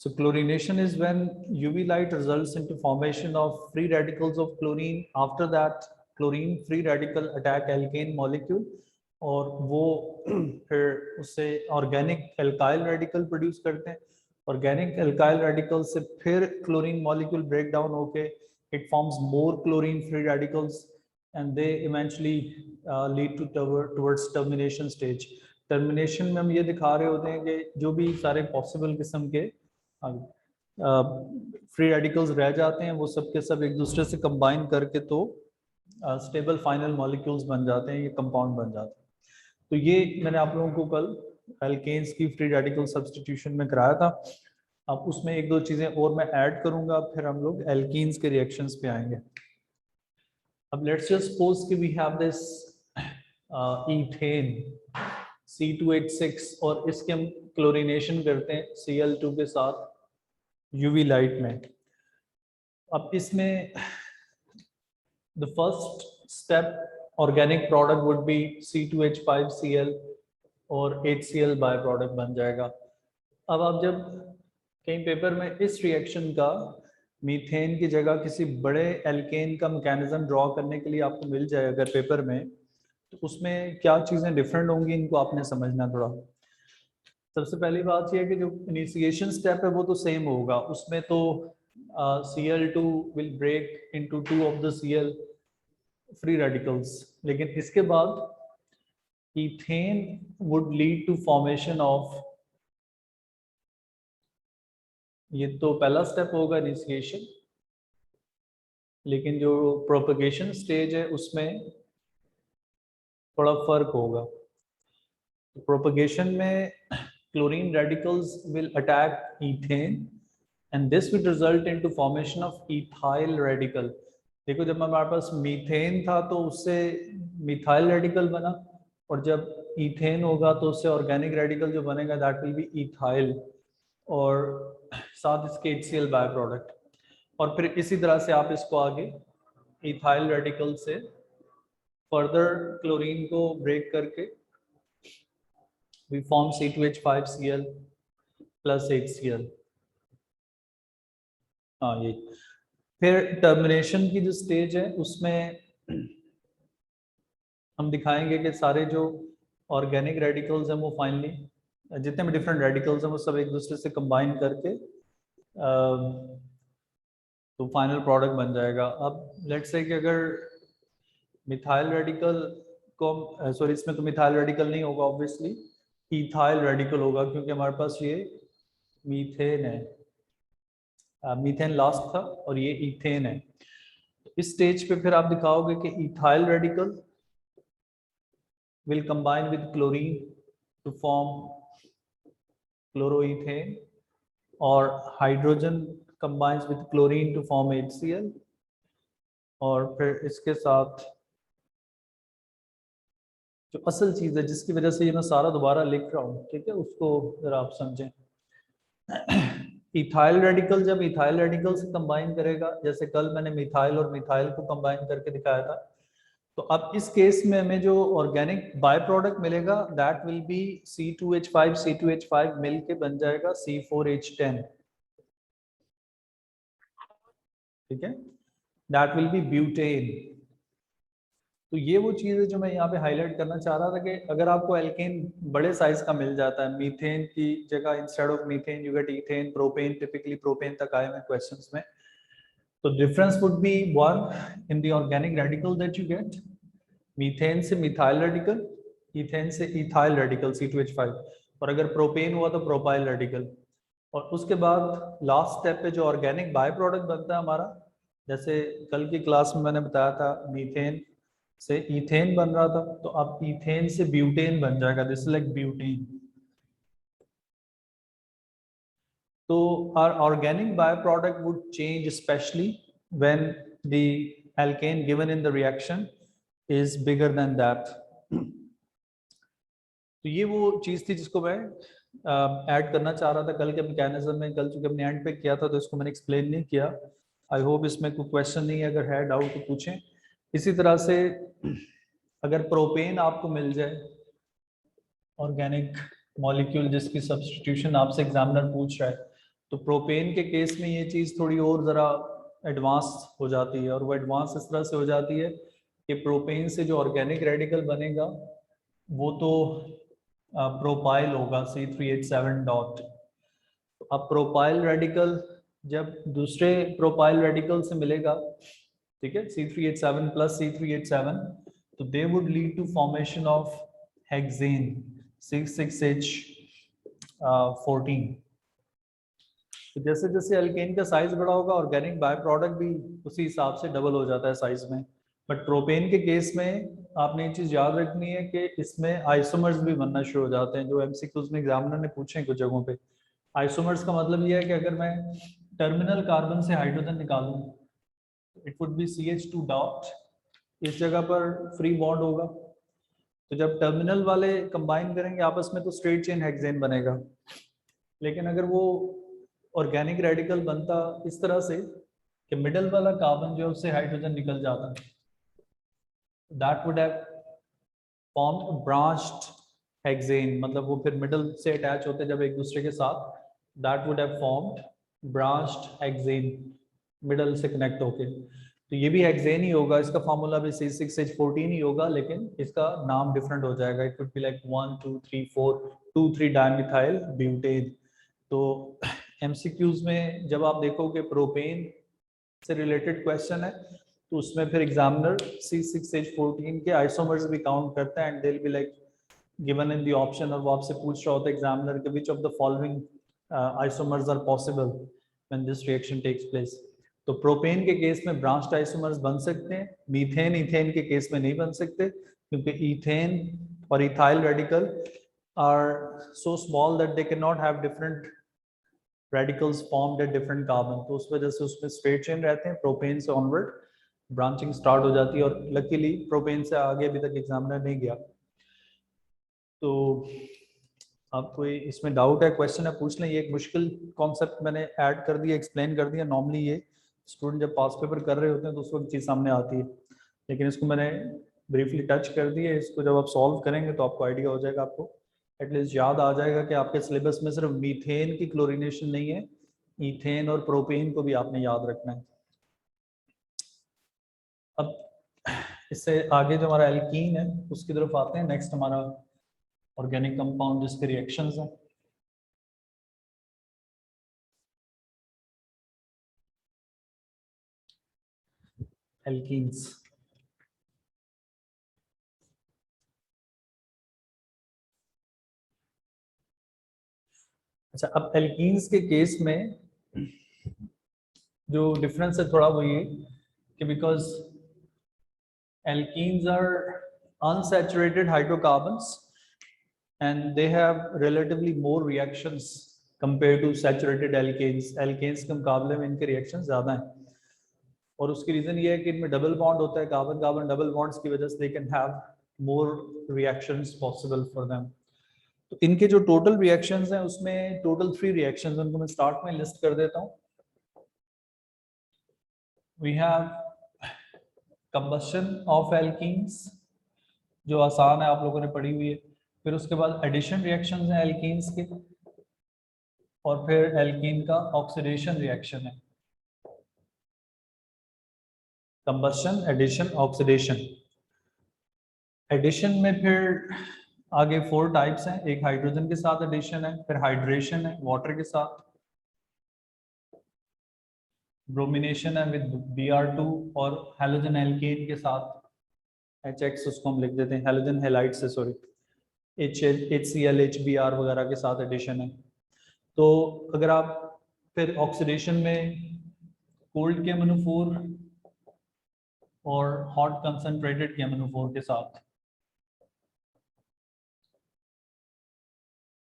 So chlorination is when UV light results into formation of free radicals of chlorine. After that, chlorine free radical attack alkane molecule और वो फिर उससे organic alkyl radical produce करते हैं. Organic alkyl radical से फिर chlorine molecule break down होके it forms more chlorine free radicals and they eventually lead to towards termination stage. Termination में हम ये दिखा रहे होते हैं कि जो भी सारे पॉसिबल किस्म के फ्री रेडिकल्स रह जाते हैं वो सब के सब एक दूसरे से कंबाइन करके तो स्टेबल फाइनल मॉलिक्यूल्स बन जाते हैं, ये कंपाउंड बन जाते हैं. तो ये मैंने आप लोगों को कल एल्केन्स की फ्री रेडिकल सब्स्टिट्यूशन में कराया था. अब उसमें एक दो चीजें और मैं ऐड करूंगा, फिर हम लोग एल्कीन्स के रिएक्शंस पे आएंगे. अब लेट्स जस्ट सपोज कि we have this ethane C2H6 और इसके हम क्लोरीनेशन करते हैं Cl2 के साथ यूवी लाइट में. अब इसमें the first step organic product would be C2H5Cl और HCl बाय प्रोडक्ट बन जाएगा. अब आप जब कहीं पेपर में इस रिएक्शन का मीथेन की जगह किसी बड़े एल्केन का मैकेनिज्म ड्रॉ करने के लिए आपको मिल जाए अगर पेपर में, तो उसमें क्या चीज़ें डिफरेंट होंगी इनको आपने समझना थोड़ा. सबसे पहली बात यह है कि जो इनिशिएशन स्टेप है वो तो सेम होगा. उसमें तो Cl2 will break into two of the Cl free radicals, लेकिन इसके बाद ethane would lead to formation of, ये तो पहला स्टेप होगा इनिशिएशन, लेकिन जो प्रोपगेशन स्टेज है उसमें थोड़ा फर्क होगा. प्रोपगेशन में chlorine radicals will attack ethane and this will result into formation of ethyl radical. देखो जब हमारे पास मीथेन था तो उससे मिथाइल रेडिकल बना, और जब ईथेन होगा तो उससे ऑर्गेनिक रेडिकल जो बनेगा दैट विल बी इथाइल और साथ इसके HCl बाय प्रोडक्ट. और फिर इसी तरह से आप इसको आगे इथाइल रेडिकल से फर्दर क्लोरीन को ब्रेक करके we form C2H5Cl plus HCl. हाँ ये फिर टर्मिनेशन की जो स्टेज है उसमें हम दिखाएंगे कि सारे जो ऑर्गेनिक रेडिकल्स हैं वो फाइनली जितने भी डिफरेंट रेडिकल्स हैं वो सब एक दूसरे से कंबाइन करके तो फाइनल प्रोडक्ट बन जाएगा. अब लेट्स से कि अगर मिथाइल रेडिकल को, सॉरी इसमें तो मिथाइल रेडिकल नहीं होगा ऑब्वियसली, इथाइल रेडिकल होगा क्योंकि हमारे पास ये मीथेन है, मीथेन लास्ट था और ये इथेन है. इस स्टेज पे फिर आप दिखाओगे कि ethyl radical will combine with chlorine to form chloroethane और hydrogen combines with chlorine to form HCl और फिर इसके साथ जो असल चीज है जिसकी वजह से ये मैं सारा दोबारा लिख रहा हूँ, ठीक है, उसको जरा आप समझें. इथाइल रेडिकल जब इथाइल रेडिकल से कंबाइन करेगा, जैसे कल मैंने मिथाइल और मिथाइल को कंबाइन करके दिखाया था, तो अब इस केस में हमें जो ऑर्गेनिक बाय प्रोडक्ट मिलेगा दैट विल बी C2H5 मिल के बन जाएगा C4H10, ठीक है, दैट विल बी ब्यूटेन. तो ये वो चीज़ है जो मैं यहाँ पे हाईलाइट करना चाह रहा था कि अगर आपको एल्केन बड़े साइज का मिल जाता है, मीथेन की जगह instead of methane you get ethane, propane, typically propane तक आए हैं क्वेश्चंस में, तो difference would be one in the organic radical that you get, methane से मिथाइल रेडिकल, इथेन से इथाइल रेडिकल C2H5, और अगर प्रोपेन हुआ तो प्रोपाइल रेडिकल. और उसके बाद लास्ट स्टेप पे जो ऑर्गेनिक बाय प्रोडक्ट बनता है हमारा, जैसे कल की क्लास में मैंने बताया था मीथेन से इथेन बन रहा था, तो अब इथेन से ब्यूटेन बन जाएगा, दिस लाइक ब्यूटेन. तो our organic byproduct would change especially when the alkane given in the reaction is bigger than that. तो ये वो चीज थी जिसको मैं ऐड करना चाह रहा था कल के मैकेनिज्म में. कल चूंकि हमने एंड पे किया था तो इसको मैंने एक्सप्लेन नहीं किया. आई होप इसमें कोई क्वेश्चन नहीं है, अगर है डाउट तो पूछें. इसी तरह से अगर प्रोपेन आपको मिल जाए ऑर्गेनिक मॉलिक्यूल जिसकी सब्स्टिट्यूशन आपसे एग्जामिनर पूछ रहा है, तो प्रोपेन के केस में ये चीज़ थोड़ी और ज़रा एडवांस हो जाती है, और वो एडवांस इस तरह से हो जाती है कि प्रोपेन से जो ऑर्गेनिक रेडिकल बनेगा वो तो प्रोपाइल होगा C3H7 डॉट। अब प्रोपाइल रेडिकल जब दूसरे प्रोपाइल रेडिकल से मिलेगा, ठीक है, C3H7 प्लस C3H7, तो they would lead to formation of hexane C6H14। तो जैसे जैसे अल्केन का साइज बड़ा होगा, ऑर्गेनिक बाय प्रोडक्ट भी उसी हिसाब से डबल हो जाता है साइज में। बट प्रोपेन के केस में आपने ये चीज याद रखनी है कि इसमें आइसोमर्स भी बनना शुरू हो जाते हैं, जो एमसीक्यूज में एग्जामिनर ने पूछे हैं कुछ जगहों पे। आइसोमर्स का मतलब ये है कि अगर मैं टर्मिनल कार्बन से हाइड्रोजन निकालूं, it would be CH2 dot, इस जगह पर फ्री बॉन्ड होगा, तो जब टर्मिनल वाले कंबाइन करेंगे आपस में तो स्ट्रेट चेन हेक्सेन बनेगा। लेकिन अगर वो ऑर्गेनिक रेडिकल बनता इस तरह से कि मिडल वाला कार्बन जो है उससे हाइड्रोजन निकल जाता, that would have formed branched hexane, मतलब वो फिर मिडल से अटैच होते जब एक दूसरे के साथ, that would have formed branched hexane, middle से कनेक्ट होके। तो ये भी हेक्सेन ही होगा, इसका फार्मूला भी C6H14 ही होगा, लेकिन इसका नाम डिफरेंट हो जाएगा। It would be like 1 2 3 4 2,3 dimethyl butane. तो एमसीक्यूज में जब आप देखोगे प्रोपेन से रिलेटेड क्वेश्चन है, तो उसमें फिर एग्जामिनर C6H14 के आइसोमर्स भी काउंट करता है, and they will be like given in the option, और वो आपसे पूछ रहा होता है एग्जामिनर के which of the following isomers are possible when this reaction takes place. तो प्रोपेन के केस में ब्रांच्ड आइसोमर्स बन सकते हैं, मीथेन इथेन के केस में नहीं बन सकते, क्योंकि इथेन और ethyl radical are so small that they can not have different radicals formed at different carbon, तो उस वजह से उसमें स्ट्रेट चेन रहते हैं। प्रोपेन से ऑनवर्ड ब्रांचिंग स्टार्ट हो जाती है, और लकीली प्रोपेन से आगे अभी तक एग्जामिनर नहीं गया। तो आपको इसमें डाउट है, क्वेश्चन है, पूछ लें। ये एक मुश्किल कॉन्सेप्ट मैंने ऐड कर दिया, एक्सप्लेन कर दिया। नॉर्मली ये स्टूडेंट जब पास पेपर कर रहे होते हैं तो उस वक्त चीज़ सामने आती है, लेकिन इसको मैंने ब्रीफली टच कर दिया। इसको जब आप सॉल्व करेंगे तो आपको आइडिया हो जाएगा, आपको एटलीस्ट याद आ जाएगा कि आपके सिलेबस में सिर्फ मीथेन की क्लोरीनेशन नहीं है, ईथेन और प्रोपेन को भी आपने याद रखना है। अब इससे आगे जो हमारा एल्कीन है उसकी तरफ आते हैं। नेक्स्ट हमारा ऑर्गेनिक कंपाउंड जिसके रिएक्शंस हैं। एल्कीन्स, अच्छा, अब एल्कीन्स के केस में जो डिफरेंस है थोड़ा वो ये कि because alkenes are unsaturated hydrocarbons and they have relatively more reactions compared to saturated alkanes. alkanes के मुकाबले में इनके रिएक्शन ज़्यादा हैं, और उसकी रीज़न ये है कि इनमें डबल बॉन्ड होता है, कार्बन कार्बन डबल बॉन्ड्स की वजह से they can have more reactions possible for them. तो इनके जो टोटल रिएक्शंस हैं उसमें टोटल 3 रिएक्शंस, उनको मैं स्टार्ट में लिस्ट कर देता हूँ। We have combustion of alkenes, जो आसान है, आप लोगों ने पढ़ी हुई है। फिर उसके बाद एडिशन रिएक्शंस हैं एल्कीन्स के, और फिर एल्कीन का ऑक्सीडेशन रिएक्शन है। Combustion, addition, oxidation. एडिशन में फिर आगे 4 टाइप्स हैं। एक हाइड्रोजन के साथ एडिशन है, फिर हाइड्रेशन है वाटर के साथ, ब्रोमिनेशन है विद Br2, और हैलोजन एल्केन के साथ HX, उसको हम लिख देते हैं हैलोजन हैलाइड से, सॉरी, HCl, HBr वगैरह के साथ एडिशन है। तो अगर आप फिर ऑक्सीडेशन में कोल्ड केमनोफोर और हॉट कंसंट्रेटेड केमनोफोर के साथ,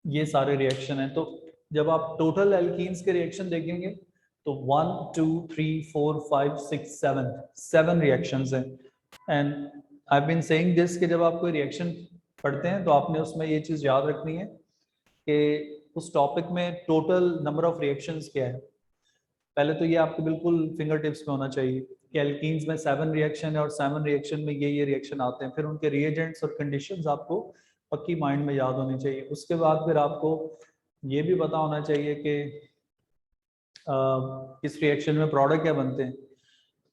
ये सारे रिएक्शन हैं। तो जब आप टोटल एल्कीन्स के रिएक्शन देखेंगे तो 1 2 3 4 5 6 7 रिएक्शंस हैं। And I been saying this कि जब आप कोई रिएक्शन पढ़ते हैं तो आपने उसमें ये चीज़ याद रखनी है कि उस टॉपिक में टोटल नंबर ऑफ रिएक्शंस क्या है। पहले तो ये आपको बिल्कुल फिंगर टिप्स में होना चाहिए कि एल्कीन्स में 7 रिएक्शन है और 7 रिएक्शन में ये रिएक्शन आते हैं। फिर उनके रिएजेंट्स और कंडीशंस आपको पक्की माइंड में याद होनी चाहिए। उसके बाद फिर आपको ये भी पता होना चाहिए कि किस रिएक्शन में प्रोडक्ट क्या बनते हैं।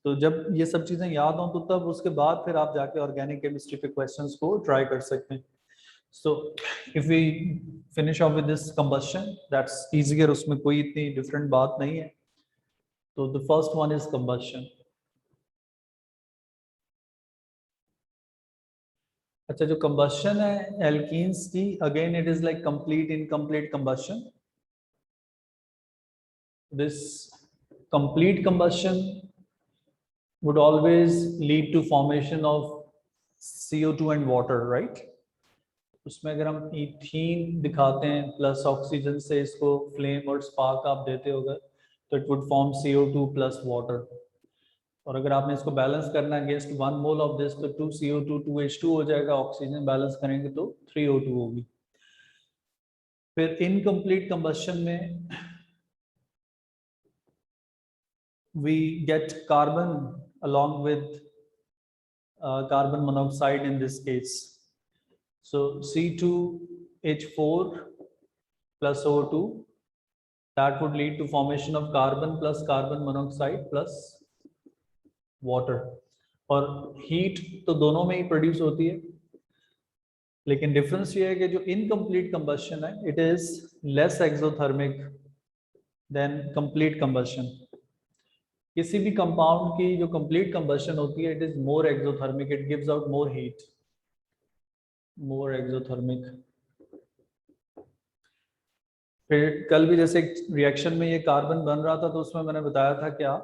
तो जब ये सब चीज़ें याद हों तो तब उसके बाद फिर आप जाके ऑर्गेनिक केमिस्ट्री के क्वेश्चंस को ट्राई कर सकते हैं। So if we finish off with this combustion that's easier, उसमें कोई इतनी डिफरेंट बात नहीं है। तो the first one is combustion. अच्छा, जो कंबस्शन है एल्कीन्स की, again it is like complete incomplete combustion. This complete combustion would always lead to formation of CO2 and water, right? उसमें अगर हम ईथीन दिखाते हैं प्लस ऑक्सीजन से इसको फ्लेम और स्पार्क आप देते होगे तो it would form CO2 plus water. और अगर आपने इसको बैलेंस करना है अगेंस्ट 1 मोल ऑफ दिस तो 2 CO2 2 H2 हो जाएगा। ऑक्सीजन बैलेंस करेंगे तो 3 O2 होगी। फिर इनकम्प्लीट कंबस्शन में we get carbon along with carbon monoxide in this case. So C2H4 plus O2, that would lead to formation of carbon plus carbon monoxide plus water. और heat तो दोनों में ही produce होती है, लेकिन डिफरेंस ये है कि जो इनकम्प्लीट कंबस्शन है it is less exothermic than complete combustion. किसी भी कंपाउंड की जो कंप्लीट कंबस्शन होती है it is more exothermic, it gives out more heat, more exothermic. फिर कल भी जैसे रिएक्शन में ये कार्बन बन रहा था तो उसमें मैंने बताया था क्या,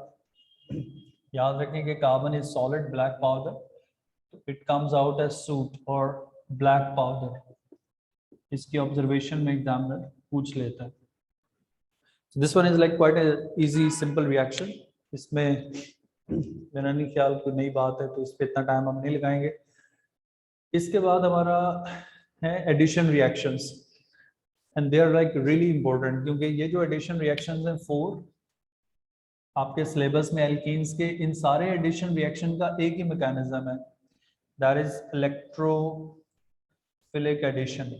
याद रखें कि carbon is solid black powder, it comes out as soot और ब्लैक पाउडर। इसकी ऑब्जर्वेशन में एग्जामिनर पूछ लेता है। This one is like quite a easy simple reaction. इसमें मेरा नहीं ख्याल कोई नई बात है तो इस पर इतना टाइम हम नहीं लगाएंगे। इसके बाद हमारा है addition reactions and they are like really important, क्योंकि ये जो एडिशन रिएक्शंस हैं 4 आपके सिलेबस में एल्कीन्स के, इन सारे एडिशन रिएक्शन का एक ही मैकेनिज्म है, that is electrophilic addition.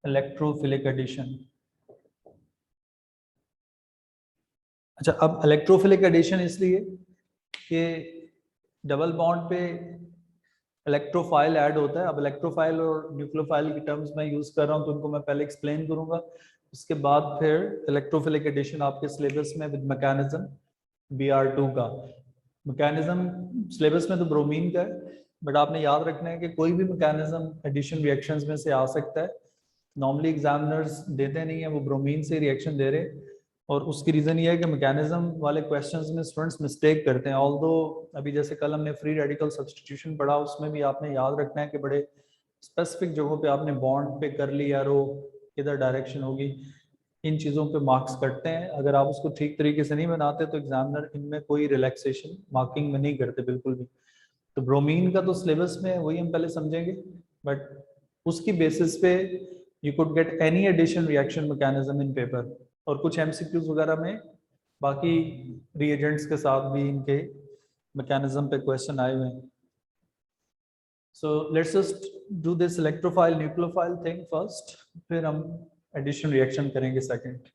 Electrophilic addition. अच्छा, अब इलेक्ट्रोफिलिक एडिशन इसलिए कि डबल बॉन्ड पे इलेक्ट्रोफाइल ऐड होता है। अब इलेक्ट्रोफाइल और न्यूक्लियोफाइल की टर्म्स मैं यूज कर रहा हूँ तो उनको मैं पहले एक्सप्लेन करूंगा, उसके बाद फिर इलेक्ट्रोफिलिक एडिशन आपके सिलेबस में विद मैकेनिज्म Br2 का। मैकेनिज्म सिलेबस में तो ब्रोमीन का है, बट आपने याद रखना है कि कोई भी मैकेनिज्म एडिशन रिएक्शंस में से आ सकता है। नॉर्मली एग्जामिनर्स देते नहीं है, वो ब्रोमीन से रिएक्शन दे रहे, और उसकी रीजन ये है कि मैकेनिज्म वाले क्वेश्चंस में स्टूडेंट्स मिस्टेक करते हैं। ऑल्दो अभी जैसे कल हमने फ्री रेडिकल सब्स्टिट्यूशन पढ़ा, उसमें भी आपने याद रखना है कि बड़े स्पेसिफिक जगहों पे आपने बॉन्ड पे कर ली एरो, किधर डायरेक्शन होगी, इन चीज़ों पे मार्क्स कटते हैं। अगर आप उसको ठीक तरीके से नहीं बनाते तो एग्जामिनर इनमें कोई रिलैक्सेशन मार्किंग में नहीं करते बिल्कुल भी। तो ब्रोमीन का तो सिलेबस में वही हम पहले समझेंगे, बट उसकी बेसिस पे you could get any addition reaction mechanism in paper, और कुछ एमसीक्यूज वगैरह में बाकी रिएजेंट्स के साथ भी इनके मैकेनिज्म पे क्वेश्चन आए हुए हैं। So let's just do this electrophile nucleophile thing first, फिर हम एडिशन रिएक्शन करेंगे सेकंड।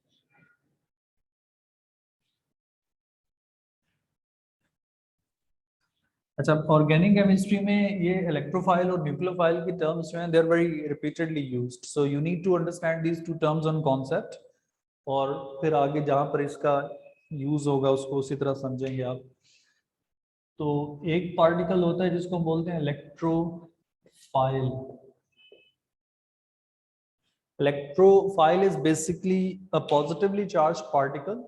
अच्छा, ऑर्गेनिक केमिस्ट्री में ये इलेक्ट्रोफाइल और न्यूक्लियोफाइल की टर्म्स जो हैं they are very repeatedly used, so you need to understand these two terms on concept, और फिर आगे जहां पर इसका यूज होगा उसको उसी तरह समझेंगे आप। तो एक पार्टिकल होता है जिसको बोलते हैं electrophile. Electrophile is basically a positively charge particle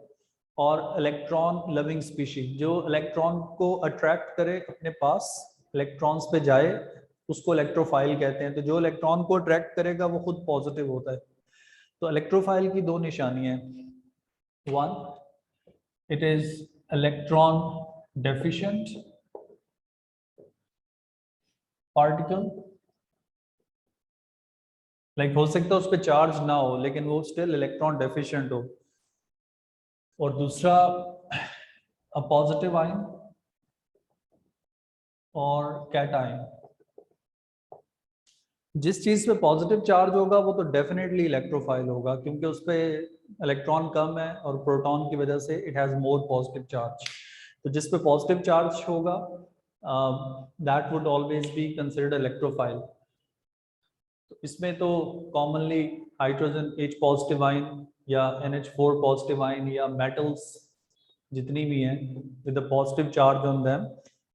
और इलेक्ट्रॉन लविंग स्पीशीज। जो इलेक्ट्रॉन को अट्रैक्ट करे अपने पास, इलेक्ट्रॉन्स पे जाए, उसको इलेक्ट्रोफाइल कहते हैं। तो जो इलेक्ट्रॉन को अट्रैक्ट करेगा वो खुद पॉजिटिव होता है। तो इलेक्ट्रोफाइल की 2 निशानियां हैं। 1, it is electron deficient particle, like हो सकता है उस पर चार्ज ना हो लेकिन वो स्टिल इलेक्ट्रॉन डेफिशिएंट हो। और दूसरा अ पॉजिटिव आयन और कैटायन। जिस चीज पे पॉजिटिव चार्ज होगा वो तो डेफिनेटली इलेक्ट्रोफाइल होगा, क्योंकि उस पे इलेक्ट्रॉन कम है और प्रोटॉन की वजह से it has more positive charge. तो जिस पे पॉजिटिव चार्ज होगा that would always be considered electrophile. तो इसमें तो commonly hydrogen H positive ion या NH4 पॉजिटिव आयन या मेटल्स जितनी भी हैं with a positive charge on them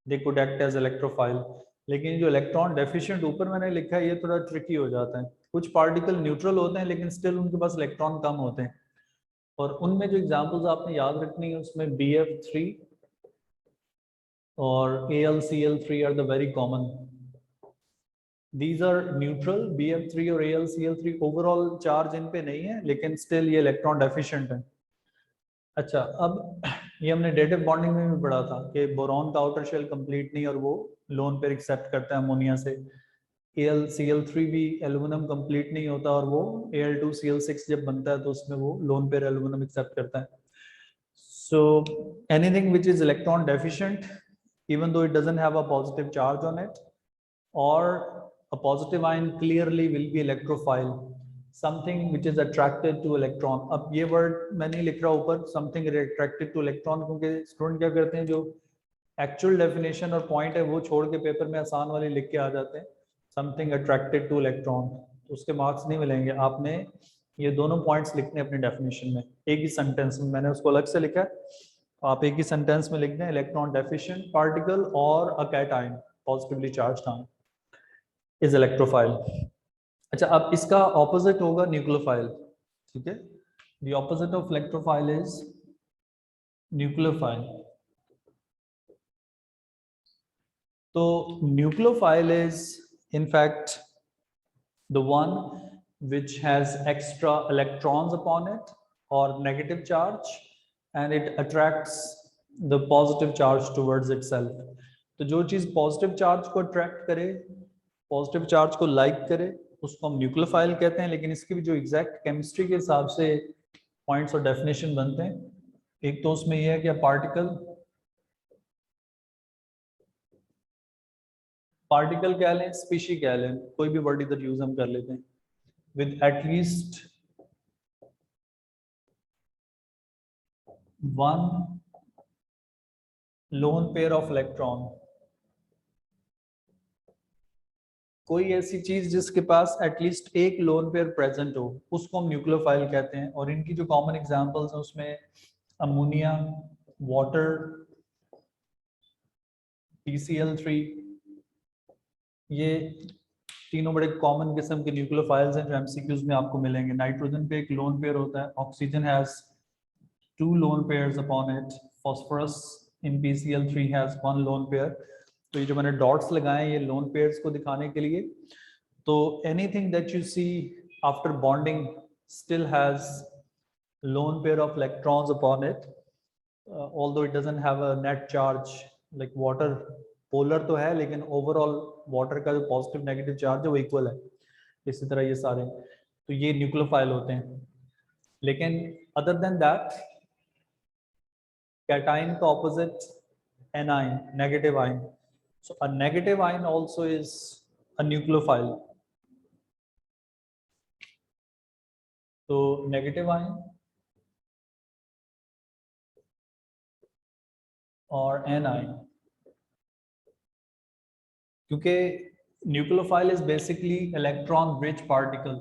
they could act as electrophile. लेकिन जो इलेक्ट्रॉन डेफिशिएंट ऊपर मैंने लिखा है ये थोड़ा ट्रिकी हो जाता है। कुछ पार्टिकल न्यूट्रल होते हैं लेकिन स्टिल उनके पास इलेक्ट्रॉन कम होते हैं, और उनमें जो एग्जांपल्स आपने याद रखनी है उसमें BF3 और AlCl3 are the very common. These are neutral, BF3 और AlCl3 ओवरऑल चार्ज इन पे नहीं है लेकिन स्टिल ये इलेक्ट्रॉन डेफिशिएंट है। अच्छा, अब ये हमने डेटिव बॉन्डिंग में भी पढ़ा था कि बोरॉन का आउटर शेल कंप्लीट नहीं और वो लोन पेयर एक्सेप्ट करता है अमोनिया से। AlCl3 भी एल्यूमिनियम कंप्लीट नहीं होता और वो Al2Cl6 जब बनता है तो उसमें वो लोन पेयर एल्यूमिनियम एक्सेप्ट करता है। So anything which is electron deficient, even though it doesn't have a positive charge on it, or a positive ion clearly will be electrophile, something which is attracted to electron। अब ये word मैं नहीं लिख रहा ऊपर something attracted to electron, क्योंकि student क्या करते हैं जो एक्चुअल डेफिनेशन और पॉइंट है वो छोड़ के पेपर में आसान वाले लिख के आ जाते हैं something attracted to electron, तो उसके मार्क्स नहीं मिलेंगे। आपने ये दोनों पॉइंट्स लिखने अपने डेफिनेशन में एक ही सेंटेंस में, मैंने उसको अलग से लिखा है, आप एक ही सेंटेंस में लिख दें इलेक्ट्रॉन डेफिशिएंट पार्टिकल और a cation positively charged ion is electrophile. अच्छा, अब इसका ऑपोजिट होगा न्यूक्लियोफाइल, ठीक है। The opposite of electrophile is nucleophile. तो nucleophile is in fact the one which has extra electrons upon it or negative charge and it attracts the positive charge towards itself। तो जो चीज positive charge को attract करे, positive charge को like करे, उसको हम न्यूक्लियोफाइल कहते हैं। लेकिन इसकी भी जो एग्जैक्ट केमिस्ट्री के हिसाब से पॉइंट्स और डेफिनेशन बनते हैं, एक तो उसमें यह है कि पार्टिकल कह लें, स्पीशी कह लें, कोई भी वर्ड इधर यूज हम कर लेते हैं, with at least one lone pair of electron। कोई ऐसी चीज जिसके पास एटलीस्ट एक लोन पेयर प्रेजेंट हो उसको हम न्यूक्लियोफाइल कहते हैं। और इनकी जो कॉमन एग्जांपल्स हैं उसमें अमोनिया, वाटर, TCl3, ये तीनों बड़े कॉमन किस्म के न्यूक्लियोफाइल्स हैं जो एमसीक्यूज में आपको मिलेंगे। नाइट्रोजन पे एक लोन पेयर होता है, oxygen has 2 lone pairs upon it, phosphorus in PCl3 has 1 lone pair। तो ये जो मैंने डॉट्स लगाए ये लोन पेयर्स को दिखाने के लिए। तो anything that you see after bonding still has lone pair of electrons upon it, although it doesn't have a net charge like water। Polar तो है लेकिन ओवरऑल वाटर का जो पॉजिटिव नेगेटिव चार्ज है वो इक्वल है। इसी तरह ये सारे, तो ये न्यूक्लियोफाइल होते हैं। लेकिन अदर देन दैट cation का opposite anion, negative ion। So a negative ion also is a nucleophile। तो negative ion और anion, क्योंकि nucleophile is basically electron rich particle.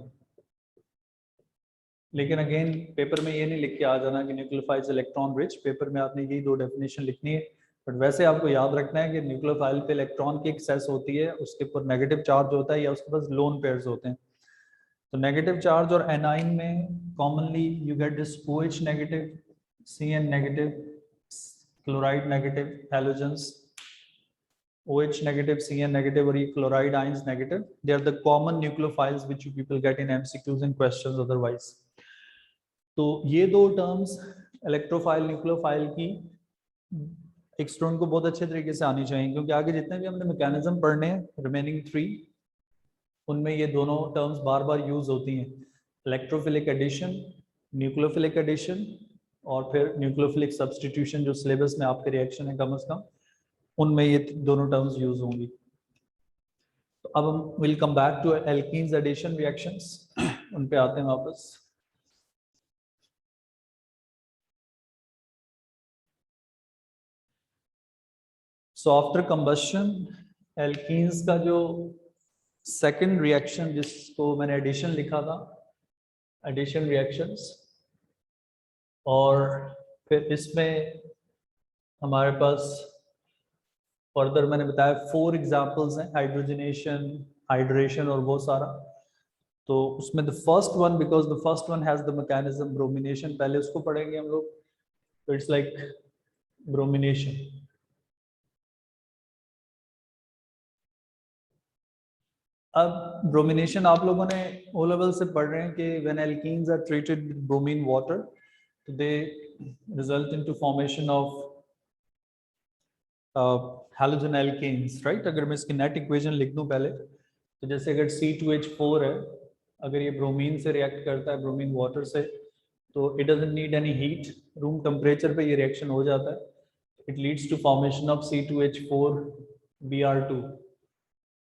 लेकिन अगेन पेपर में ये नहीं लिख के आ जाना कि न्यूक्लियोफाइल इलेक्ट्रॉन रिच, पेपर में आपने यही दो डेफिनेशन लिखनी है। बट वैसे आपको याद रखना है कि न्यूक्लियोफाइल पे इलेक्ट्रॉन की एक्सेस होती है, उसके ऊपर नेगेटिव चार्ज होता है या उसके पास लोन पेयर्स होते हैं। तो नेगेटिव चार्ज और एनाइन में commonly you get this OH negative, CN negative, chloride negative halogens, OH negative, CN negative और ये chloride ions negative, they are the common nucleophiles which you people get in MCQs and questions otherwise. तो ये दो terms electrophile nucleophile की एक student को बहुत अच्छे तरीके से आनी चाहिए, क्योंकि आगे जितने भी हमने मैकेनिज्म पढ़ने हैं रिमेनिंग 3 उनमें ये दोनों टर्म्स बार बार यूज होती हैं। इलेक्ट्रोफिलिक एडिशन, न्यूक्लियोफिलिक एडिशन और फिर न्यूक्लियोफिलिक सब्स्टिट्यूशन, जो सिलेबस में आपके रिएक्शन है कम से कम, उनमें ये दोनों टर्म्स यूज होंगी। तो अब हम will come back to alkenes addition reactions, उन पे आते हैं वापस। सो आफ्टर कंबशन एल्कीन्स का जो सेकंड रिएक्शन जिसको मैंने एडिशन लिखा था, एडिशन रिएक्शंस, और फिर इसमें हमारे पास फर्दर मैंने बताया 4 एग्जांपल्स हैं, हाइड्रोजनेशन, हाइड्रेशन और वो सारा। तो उसमें the first one, because the first one has the mechanism bromination, पहले उसको पढ़ेंगे हम लोग। तो इट्स लाइक ब्रोमिनेशन। अब ब्रोमिनेशन आप लोगों ने ओ लेवल से पढ़ रहे हैं कि when alkenes are treated with bromine water तो they result into formation of halogen alkanes, right. अगर मैं इसकी नेट इक्वेशन लिख दूं पहले, तो जैसे अगर C2H4 है, अगर ये ब्रोमीन से रिएक्ट करता है, ब्रोमीन वाटर से, तो it doesn't need any heat, room temperature पे ये रिएक्शन हो जाता है। It leads to formation of C2H4Br2।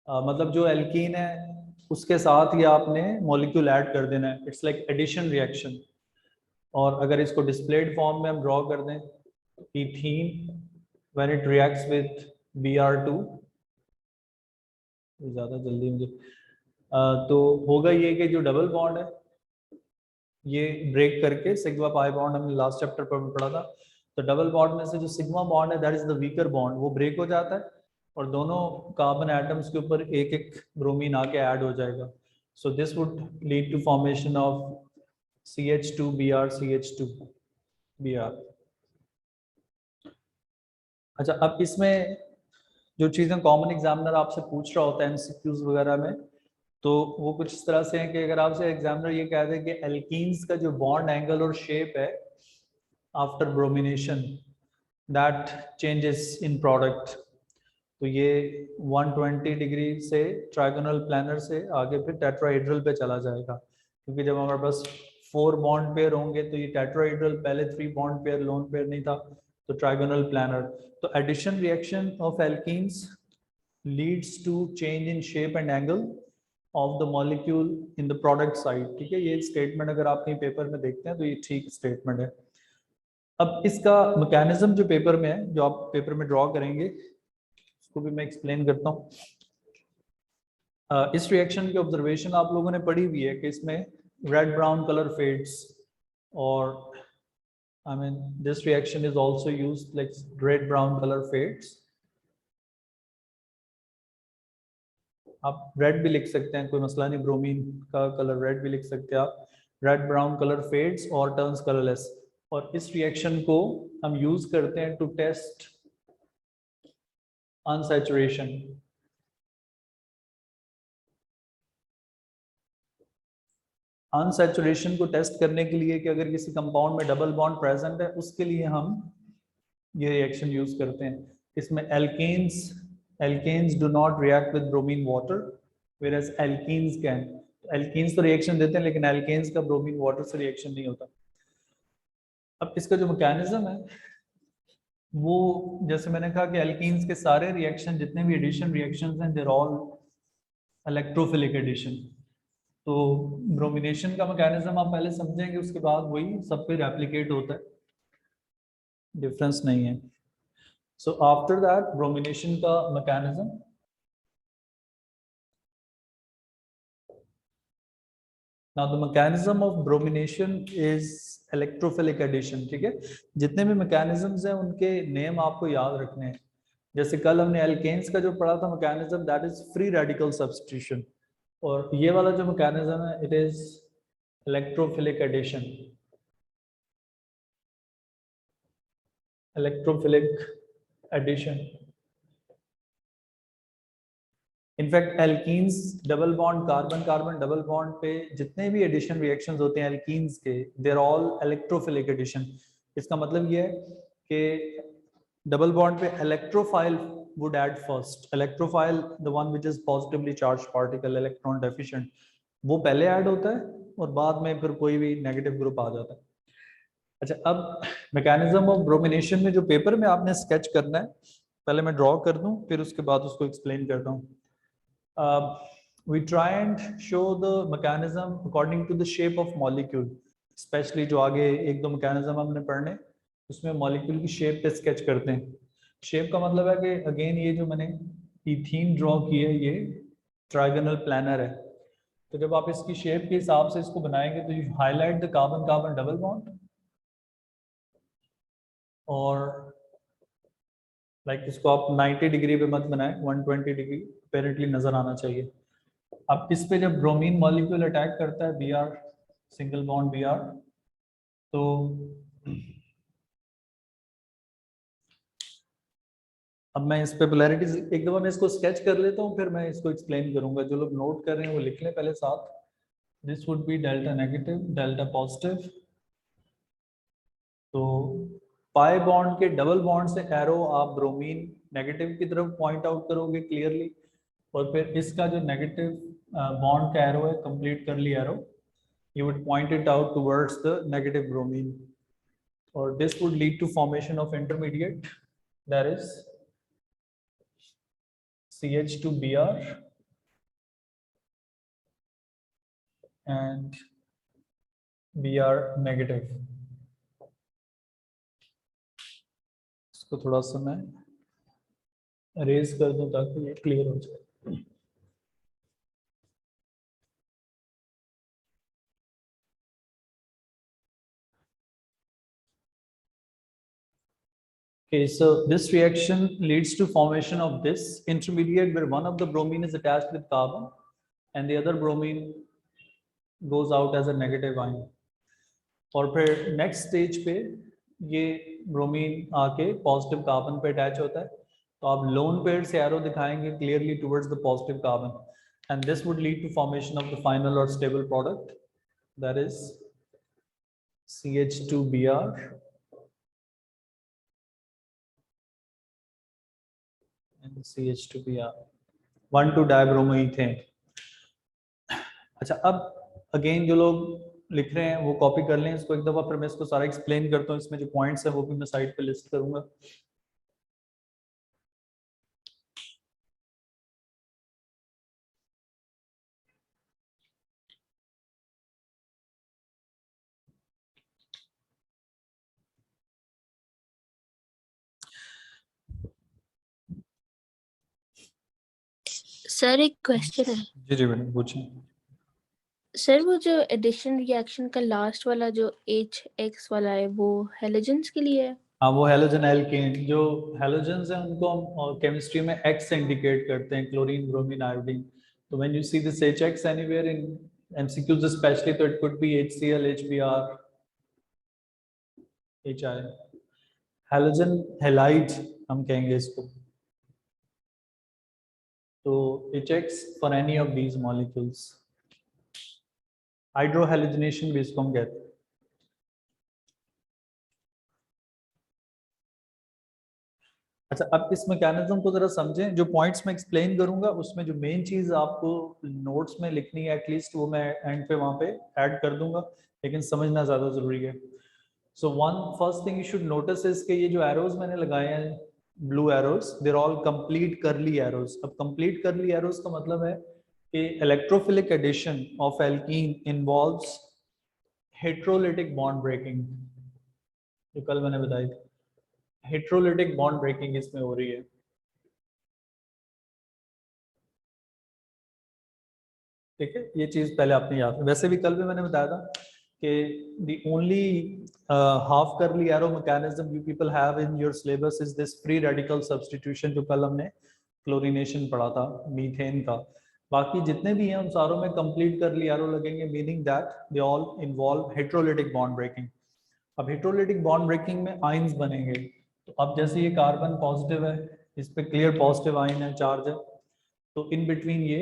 मतलब जो एल्कीन है उसके साथ ही आपने मॉलिक्यूल ऐड कर देना है, इट्स लाइक एडिशन रिएक्शन। और अगर इसको डिस्प्लेड फॉर्म में हम ड्रॉ कर दें, ethene when it reacts with Br2, ज़्यादा जल्दी मुझे तो होगा ये कि जो डबल बॉन्ड है ये ब्रेक करके सिग्मा पाई बॉन्ड हमने लास्ट चैप्टर पर पढ़ा था, तो डबल बॉन्ड में से जो सिग्मा बॉन्ड है that is the weaker bond, वो ब्रेक हो जाता है और दोनों कार्बन एटम्स के ऊपर एक एक ब्रोमीन आके ऐड हो जाएगा। So this would lead to formation of CH2Br CH2Br। अच्छा, अब इसमें जो चीज़ें कॉमन एग्जामिनर आपसे पूछ रहा होता है MCQs वगैरह में, तो वो कुछ इस तरह से है कि अगर आपसे एग्जामिनर ये कहते हैं कि एल्कीन्स का जो बॉन्ड एंगल और शेप है after bromination that changes in product, तो ये 120 डिग्री से ट्राइगोनल प्लानर से आगे फिर टेट्राहेड्रल पे चला जाएगा, क्योंकि जब हमारे पास 4 बॉन्ड पेयर होंगे तो ये टेट्राहेड्रल, पहले 3 बॉन्ड पेयर लोन पेयर नहीं था, तो ट्राइगोनल प्लानर। तो addition reaction of alkenes leads to change in shape and angle of the molecule in the product side, ठीक है। ये स्टेटमेंट अगर आप कहीं पेपर में देखते हैं तो ये ठीक स्टेटमेंट है। अब इसका मैकेनिज्म जो पेपर में है, जो आप पेपर में ड्रॉ करेंगे, उसको भी मैं एक्सप्लेन करता हूँ। इस रिएक्शन की ऑब्जर्वेशन आप लोगों ने पढ़ी हुई है कि इसमें रेड ब्राउन कलर फेड्स, और I mean this reaction is also used like red brown color fades। आप रेड भी लिख सकते हैं, कोई मसला नहीं, ब्रोमीन का कलर रेड भी लिख सकते हैं आप। रेड ब्राउन कलर फेड्स और टर्न्स कलरलेस, और इस रिएक्शन को हम यूज करते हैं टू टेस्ट अनसैचुरेशन। अनसैचुरेशन को टेस्ट करने के लिए कि अगर किसी कंपाउंड में डबल बॉन्ड प्रेजेंट है, उसके लिए हम ये रिएक्शन यूज करते हैं। इसमें alkanes do not react with bromine water, whereas alkenes can. Alkenes तो रिएक्शन देते हैं, लेकिन एल्केन्स का ब्रोमीन वाटर से रिएक्शन नहीं होता। अब इसका जो मैकेनिज्म है वो, जैसे मैंने कहा कि एल्कीन्स के सारे रिएक्शन, जितने भी एडिशन रिएक्शंस हैं, देयर ऑल इलेक्ट्रोफिलिक एडिशन। तो ब्रोमिनेशन का मैकेनिज्म आप पहले समझेंगे, उसके बाद वही सब पे रेप्लिकेट होता है, डिफरेंस नहीं है। सो आफ्टर दैट ब्रोमिनेशन का mechanism, now the mechanism of bromination is electrophilic addition, ठीक है। जितने भी मैकेनिज्म्स हैं उनके नेम आपको याद रखने हैं। जैसे कल हमने एल्केन्स का जो पढ़ा था mechanism, that is free radical substitution, और ये वाला जो मैकेनिज्म है it is electrophilic addition, electrophilic addition. In fact alkenes double bond, carbon carbon double bond पे जितने भी एडिशन रिएक्शंस होते हैं एल्कीन्स के, they are all electrophilic addition. इसका मतलब ये है कि डबल बॉन्ड पे electrophile would add first, electrophile the one which is positively charged particle, electron deficient, वो पहले ऐड होता है और बाद में फिर कोई भी नेगेटिव ग्रुप आ जाता है। अच्छा, अब मैकेनिज्म ऑफ ब्रोमिनेशन में जो पेपर में आपने स्केच करना है, पहले मैं ड्रॉ कर दूं फिर उसके बाद उसको एक्सप्लेन करता हूँ। We try and show the mechanism according to the shape of molecule, especially जो आगे एक दो mechanism हमने पढ़ने, उसमें molecule की shape पे sketch करते हैं. Shape का मतलब है कि again ये जो मैंने ethene draw की है ये trigonal planar है. तो जब आप इसकी shape के हिसाब से इसको बनाएंगे तो you highlight the carbon carbon double bond और लाइक इसको आप 90 डिग्री पे मत बनाएं, 120 डिग्री अपेरेंटली नजर आना चाहिए. अब इस पे जब ब्रोमीन मॉलिक्यूल अटैक करता है Br सिंगल बॉन्ड Br, तो अब मैं इस पे पोलैरिटीज एक दफा मैं इसको स्केच कर लेता हूँ, फिर मैं इसको एक्सप्लेन करूंगा. जो लोग नोट कर रहे हैं वो लिख लें पहले साथ. This would be delta negative, delta positive. तो पाई बॉन्ड के डबल बॉन्ड से एरो आप ब्रोमीन नेगेटिव की तरफ पॉइंट आउट करोगे क्लियरली, और फिर इसका जो नेगेटिव बॉन्ड का एरो है कंप्लीट कर ली arrow, you would point it out towards the negative bromine, or this would lead to formation of intermediate, that is CH2Br and Br negative. इसको थोड़ा सा मैं रेज कर दूं ताकि ये क्लियर हो जाए. Okay, so this reaction leads to formation of this intermediate where one of the bromine is attached with carbon and the other bromine goes out as a negative ion. और फिर next stage पे ये bromine आके positive carbon पे attach होता है, तो आप lone pair से arrow दिखाएंगे clearly towards the positive carbon, and this would lead to formation of the final or stable product, that is CH2Br and CH2Br, 1,2-dibromoethane. अच्छा, अब अगेन जो लोग लिख रहे हैं वो कॉपी कर लें इसको एक दफा, फिर मैं इसको सारा एक्सप्लेन करता हूँ. इसमें जो पॉइंट्स है वो भी मैं साइड पे लिस्ट करूंगा. सर एक क्वेश्चन है. जी जी मैडम पूछें. सर वो जो एडिशन रिएक्शन का लास्ट वाला जो HX वाला है वो हेलोजेंस के लिए है? हाँ, वो हेलोजन एल्केन, जो हेलोजेंस हैं उनको हम केमिस्ट्री में X इंडिकेट करते हैं, क्लोरीन ब्रोमीन आयोडीन. तो when you see this HX anywhere in MCQs specially, तो it could be HCl, HBr, HI. Halogen halide हम कहेंगे इसको. तो HX for any of these molecules, hydrohalogenation भी इसको हम कहते हैं. अच्छा, अब इस मैकेनिज्म को जरा समझें. जो पॉइंट्स मैं एक्सप्लेन करूंगा उसमें जो मेन चीज आपको नोट्स में लिखनी है एटलीस्ट, वो मैं एंड पे वहां पे ऐड कर दूंगा, लेकिन समझना ज्यादा जरूरी है. So one first thing you should notice is कि ये जो एरोज मैंने लगाए हैं blue arrows, there all complete curly arrows. अब कंप्लीट करली एरोज का मतलब है कि electrophilic addition of alkene involves heterolytic bond breaking, जो कल मैंने बताई थी. हेट्रोलिटिक बॉन्ड ब्रेकिंग इसमें हो रही है. ठीक है, ये चीज पहले आपने याद. वैसे भी कल भी मैंने बताया था कि द ओनली हाफ करली arrow mechanism you people have in your syllabus is this free radical substitution, जो कल हमने क्लोरीनेशन पढ़ा था मीथेन का. बाकी जितने भी हैं उन सारों में कंप्लीट करली एरो लगेंगे, meaning that they all involve heterolytic bond breaking. अब हेट्रोलिटिक बॉन्ड ब्रेकिंग में आयंस बनेंगे. तो अब जैसे ये कार्बन पॉजिटिव है, इस पे क्लियर पॉजिटिव आयन है, चार्ज है, तो इन बिटवीन ये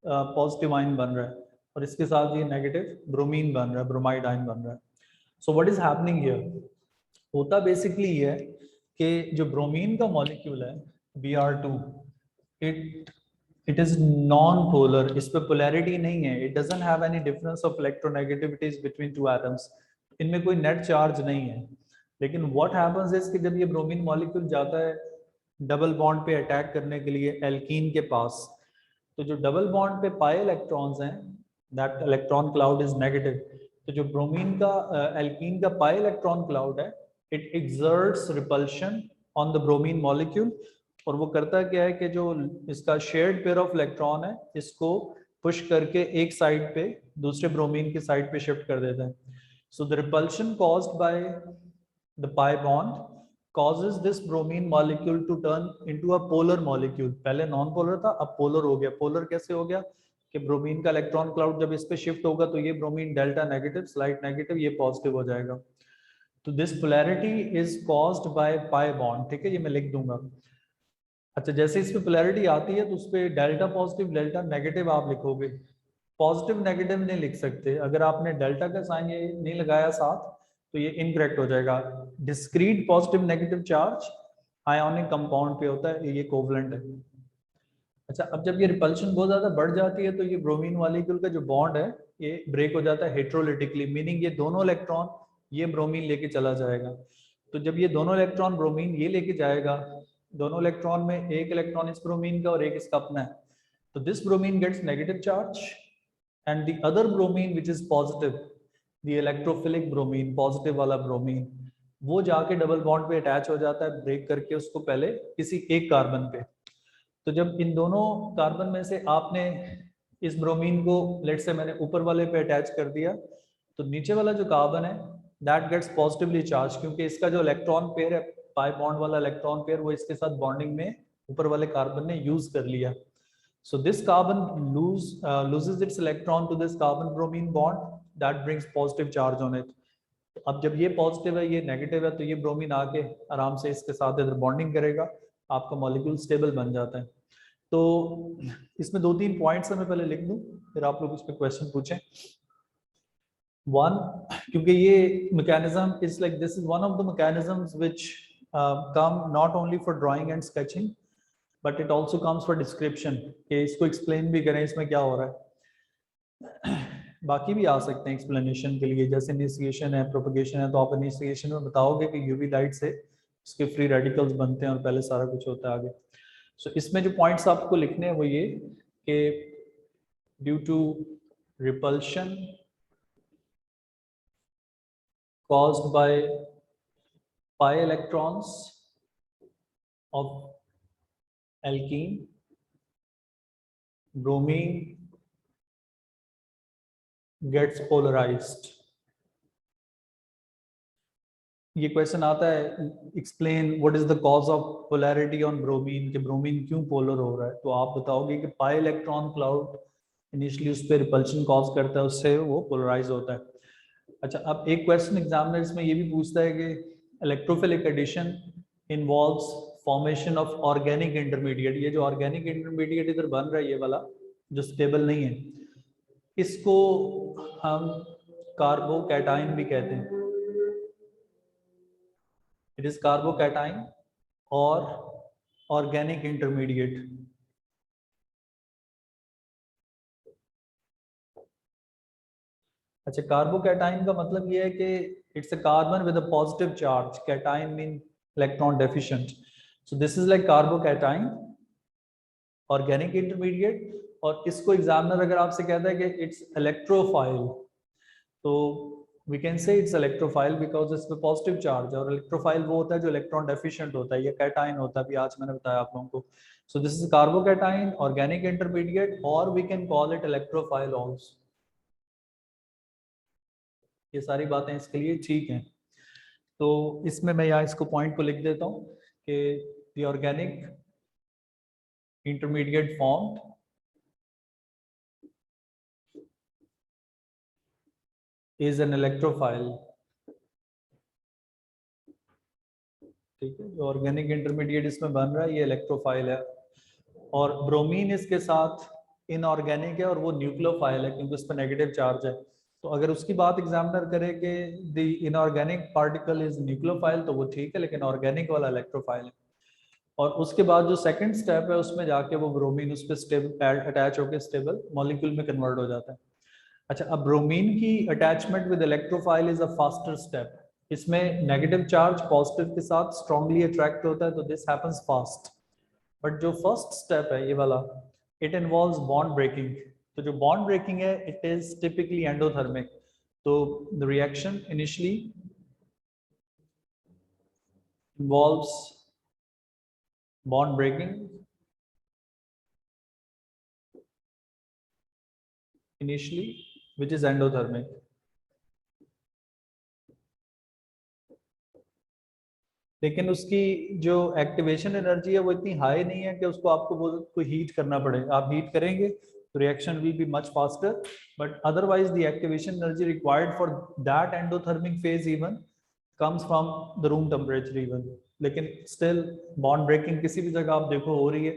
पॉजिटिव आयन बन रहा है, और इसके साथ ये नेगेटिव ब्रोमीन बन रहा है, ब्रोमाइड आयन बन रहा है. So what is happening here? होता बेसिकली ये है कि जो ब्रोमीन का मॉलिक्यूल है Br2, it is non polar. इस पे पोलैरिटी नहीं है. It doesn't have any difference of electronegativities between two atoms. इनमें कोई नेट चार्ज नहीं है. लेकिन व्हाट हैपेंस इज कि जब ये ब्रोमीन मॉलिक्यूल जाता है डबल बॉन्ड पे अटैक करने के लिए एल्कीन के पास, तो जो डबल बॉन्ड पे पाई इलेक्ट्रॉन्स हैं, that electron cloud is negative. तो जो ब्रोमीन का एल्कीन का पाई इलेक्ट्रॉन क्लाउड है, it exerts repulsion on the bromine molecule, और वो करता क्या है कि जो इसका शेयर्ड पेयर ऑफ इलेक्ट्रॉन है, इसको पुश करके एक साइड पे दूसरे ब्रोमीन की साइड पे शिफ्ट कर देता है। So the repulsion caused by the pi bond causes this bromine molecule to turn into a polar molecule। पहले नॉन पोलर था, अब पोलर हो गया। पोलर कैसे हो गया कि ब्रोमीन का इलेक्ट्रॉन क्लाउड जब इस पे शिफ्ट होगा तो ये bromine delta negative, slight negative, ये पॉजिटिव हो जाएगा। तो this polarity is caused by pi bond, ठीक है, ये मैं लिख दूंगा। अच्छा, जैसे इस पे पोलैरिटी आती है तो उस पे डेल्टा पॉजिटिव डेल्टा नेगेटिव आप लिखोगे, पॉजिटिव नेगेटिव नहीं लिख सकते। अगर आपने डेल्टा का साइन ये नहीं लगाया साथ तो ये इनकरेक्ट हो जाएगा। Discrete positive negative charge ionic compound पे होता है, ये कोवलेंट है। अच्छा, अब जब ये रिपल्शन बहुत ज्यादा बढ़ जाती है तो ये ब्रोमीन मॉलिक्यूल का जो बॉन्ड है ये ब्रेक हो जाता है हेट्रोलिटिकली, मीनिंग ये दोनों इलेक्ट्रॉन ये ब्रोमीन लेके चला जाएगा। तो जब ये दोनों इलेक्ट्रॉन ब्रोमीन ये लेके जाएगा, दोनों इलेक्ट्रॉन में एक इलेक्ट्रॉन इस ब्रोमीन का और एक इसका अपना है, तो this bromine gets negative charge and the other bromine which is positive, the electrophilic bromine, positive वाला ब्रोमीन, वो जाके डबल बॉन्ड पे अटैच हो जाता है, ब्रेक करके उसको पहले किसी एक कार्बन पे। तो जब इन दोनों कार्बन में से आपने इस ब्रोमीन को लेट से मैंने ऊपर वाले पे अटैच कर दिया, तो नीचे वाला जो कार्बन है दैट गेट्स पॉजिटिवली चार्ज, क्योंकि इसका जो इलेक्ट्रॉन पेयर है, पाई बॉन्ड वाला इलेक्ट्रॉन पेयर, वो इसके साथ बॉन्डिंग में ऊपर वाले कार्बन ने यूज कर लिया। So this carbon loses its electron to this carbon bromine bond that brings positive charge on it। तो अब जब ये पॉजिटिव है ये नेगेटिव है, तो ये ब्रोमीन आके आराम से इसके साथ इधर बॉन्डिंग करेगा, आपका मॉलिक्यूल स्टेबल बन जाता है। तो इसमें 2-3 पॉइंट्स मैं पहले लिख दूं, फिर आप लोग इस पे क्वेश्चन पूछें। वन, क्योंकि ये mechanism is like this is one of the mechanisms which come not only for drawing and sketching but it also comes for description, कि इसको एक्सप्लेन भी करें इसमें क्या हो रहा है। बाकी भी आ सकते हैं एक्सप्लेनेशन के लिए, जैसे इनिशिएशन है, प्रोपगेशन है, तो आप इनिशिएशन में बताओगे कि यूवी लाइट से उसके फ्री रेडिकल्स बनते हैं और पहले सारा कुछ होता है आगे। सो इसमें जो पॉइंट्स आपको लिखने हैं वो ये कि due to repulsion caused by pi electrons of alkene, bromine gets polarized। ये क्वेश्चन आता है, explain what is the cause of polarity on bromine, कि ब्रोमीन क्यों पोलर हो रहा है। तो आप बताओगे कि पाई इलेक्ट्रॉन क्लाउड इनिशियली उस पर रिपल्शन कॉज करता है, उससे वो पोलराइज होता है। अच्छा, अब एक क्वेश्चन एग्जामिनर इसमें ये भी पूछता है कि electrophilic addition involves formation of organic intermediate. ये जो ऑर्गेनिक इंटरमीडिएट इधर बन रहा है, ये वाला जो स्टेबल नहीं है, इसको हम कार्बोकैटाइन भी कहते हैं। इट इज कार्बोकैटाइन और ऑर्गेनिक इंटरमीडिएट। अच्छा, कार्बोकैटाइन का मतलब ये है कि it's a carbon with a positive charge, cation mean electron deficient. So this is like carbocation, organic intermediate. और इसको एग्जामिनर अगर आपसे कहता है कि इट्स इलेक्ट्रोफाइल, तो we can say it's electrophile because it's positive charge. और इलेक्ट्रोफाइल वो होता है जो इलेक्ट्रॉन डेफिशिएंट होता है, ये कैटाइन होता है, अभी आज मैंने बताया आप लोगों को। So this is carbocation, organic intermediate, और we can call it electrophile also. ये सारी बातें इसके लिए ठीक हैं। तो इसमें मैं यहाँ इसको पॉइंट को लिख देता हूँ कि the organic intermediate form is an electrophile. ठीक है, जो ऑर्गेनिक इंटरमीडिएट इसमें बन रहा है ये इलेक्ट्रोफाइल है, और ब्रोमीन इसके साथ इनऑर्गेनिक है और वो न्यूक्लियोफाइल है क्योंकि उस पर नेगेटिव चार्ज है। तो अगर उसकी बात एग्जामिनर करे कि the inorganic particle is nucleophile, तो वो ठीक है, लेकिन ऑर्गेनिक वाला इलेक्ट्रोफाइल है। और उसके बाद जो सेकंड स्टेप है उसमें जाके वो ब्रोमीन उस पर स्टेबल अटैच होकर स्टेबल मॉलिक्यूल में कन्वर्ट हो जाता है। अच्छा, अब ब्रोमीन की attachment with electrophile is a faster step. इसमें नेगेटिव चार्ज पॉजिटिव के साथ स्ट्रांगली अट्रैक्ट होता है, तो दिस हैपेंस फास्ट। बट जो फर्स्ट स्टेप है ये वाला, इट इन्वॉल्व्स बॉन्ड ब्रेकिंग। तो जो बॉन्ड ब्रेकिंग है इट इज टिपिकली एंडोथर्मिक। तो the reaction initially involves bond breaking initially which is endothermic। लेकिन उसकी जो एक्टिवेशन एनर्जी है वो इतनी हाई नहीं है कि उसको आपको कोई हीट करना पड़े। आप हीट करेंगे तो reaction will be much faster, but otherwise the activation energy required for that endothermic phase even comes from the room temperature even. लेकिन स्टिल बॉन्ड ब्रेकिंग किसी भी जगह आप देखो हो रही है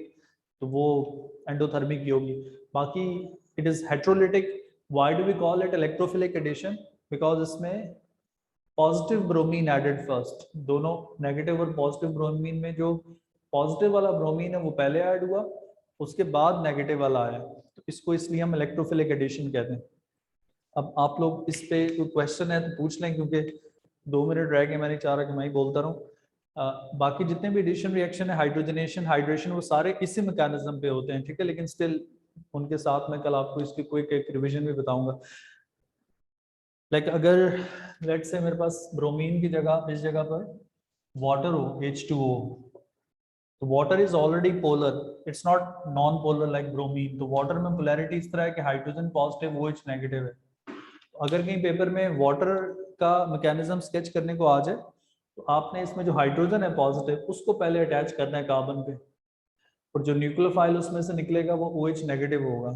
तो वो एंडोथर्मिक ही होगी। बाकी it is heterolytic. Why do we call it electrophilic addition? Because इसमें पॉजिटिव ब्रोमीन एडेड फर्स्ट। दोनों नेगेटिव और पॉजिटिव ब्रोमीन में जो पॉजिटिव वाला ब्रोमीन है वो पहले ऐड हुआ, उसके बाद नेगेटिव वाला आया, तो इसको इसलिए हम इलेक्ट्रोफिलिक एडिशन कहते हैं। अब आप लोग इस पे कोई क्वेश्चन है तो पूछ लें, क्योंकि 2 मिनट रह गए, मैंने चाह रहा कि मैं ही बोलता रहूं। बाकी जितने भी एडिशन रिएक्शन है, हाइड्रोजनेशन, हाइड्रेशन, वो सारे इसी मैकेनिज्म पे होते हैं, ठीक है। लेकिन स्टिल उनके साथ मैं कल आपको इसकी कोई एक रिविजन भी बताऊंगा। लाइक अगर लेट्स से मेरे पास ब्रोमीन की जगह इस जगह पर वाटर हो, H2O, तो water is already polar, it's not non polar like bromine. तो वाटर में पोलैरिटी इस तरह है कि हाइड्रोजन पॉजिटिव, OH नेगेटिव है। अगर कहीं पेपर में वाटर का मैकेनिज्म स्केच करने को आ जाए तो आपने इसमें जो हाइड्रोजन है पॉजिटिव उसको पहले अटैच करना है कार्बन पे, और जो न्यूक्लियोफाइल उसमें से निकलेगा वो OH नेगेटिव होगा।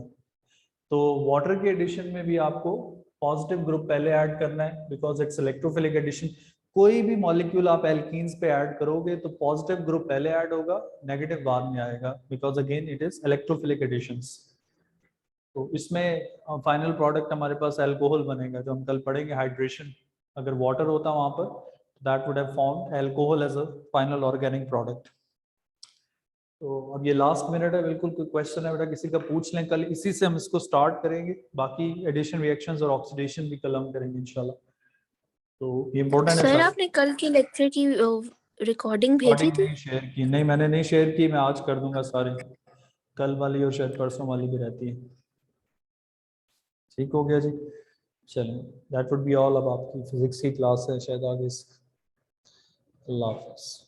तो वाटर के एडिशन में भी आपको पॉजिटिव ग्रुप पहले ऐड करना है बिकॉज इट्स इलेक्ट्रोफिलिक एडिशन। कोई भी मॉलिक्यूल आप एल्कीन्स पे ऐड करोगे तो पॉजिटिव ग्रुप पहले ऐड होगा, नेगेटिव बाद में आएगा, because again it is electrophilic additions. तो इसमें फाइनल प्रोडक्ट हमारे पास अल्कोहल बनेगा, जो हम कल पढ़ेंगे हाइड्रेशन। अगर वाटर होता वहां पर that would have formed alcohol as a final organic product. तो अब ये लास्ट मिनट है, बिल्कुल कोई क्वेश्चन है बेटा किसी का पूछ लें, कल इसी से हम इसको स्टार्ट करेंगे। बाकी एडिशन रिएक्शंस और ऑक्सीडेशन भी कल हम करेंगे इंशाल्लाह। तो ये इम्पोर्टेंट है सर सर। आपने कल की लेक्चर की रिकॉर्डिंग भेजी थी? नहीं शेयर की, नहीं मैंने नहीं शेयर की, मैं आज कर दूंगा सारी, कल वाली और शायद परसों वाली भी रहती है। ठीक हो गया जी, चलें, दैट वुड बी ऑल। अब आपकी फिजिक्स की क्लास है शायद आगे। अल्लाह हाफ़िज़।